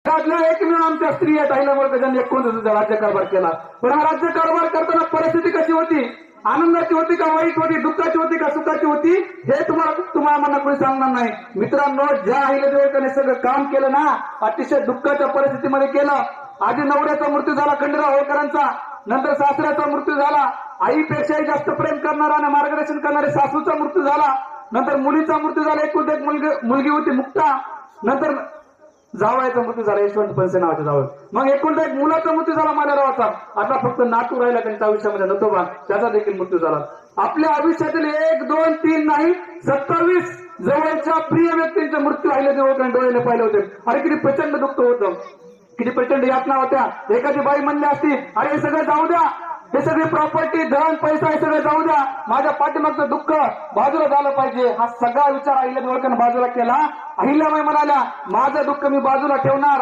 त्यातल्या एकमेव आमच्या स्त्री आहेत अहिल्यामुळे ज्यांनी 29 राज्यकारभार केला. पण हा राज्यकारभार करताना परिस्थिती कशी होती? आनंदाची होती का वाईट होती? दुःखाची होती का सुखाची होती? हे तुम्हाला मला कोणी सांगणार नाही. मित्रांनो, ज्या अहिल्यादेवी सगळं काम केलं ना, अतिशय दुःखाच्या परिस्थितीमध्ये केलं. आधी नवऱ्याचा मृत्यू झाला खंडेराव होळकरांचा, नंतर सासऱ्याचा मृत्यू झाला, आईपेक्षाही जास्त प्रेम करणारा आणि मार्गदर्शन करणारे सासूचा मृत्यू झाला, नंतर मुलीचा मृत्यू झाला, एकुलती एक मुलगी होती मुक्ता, नंतर जावयाचा मृत्यू झाला यशवंत पंसे नावाच्या जावळ, मग एकुलता एक मुलाचा मृत्यू झाला मालेरावाचा. आता फक्त नातू राहिला त्यांच्या आयुष्यामध्ये नतोबा, त्याचा देखील मृत्यू झाला. आपल्या आयुष्यातील 1, 2, 3 नाही 27 जवळच्या प्रिय व्यक्तींचे मृत्यू अहिल्यादेवी डोळ्याने पाहिले होते. अरे किती प्रचंड दुःख होतं, किती प्रचंड यातना होत्या. एखादी बाई म्हणली असती, अरे हे सगळं जाऊ द्या, हे सगळी प्रॉपर्टी धन पैसा हे सगळं जाऊ द्या, माझ्या पाठीमागचं दुःख बाजूला झालं पाहिजे. हा सगळा विचार अहिल्यादेवी बाजूला केला. अहिल्याबाई म्हणाल्या, माझं दुःख मी बाजूला ठेवणार.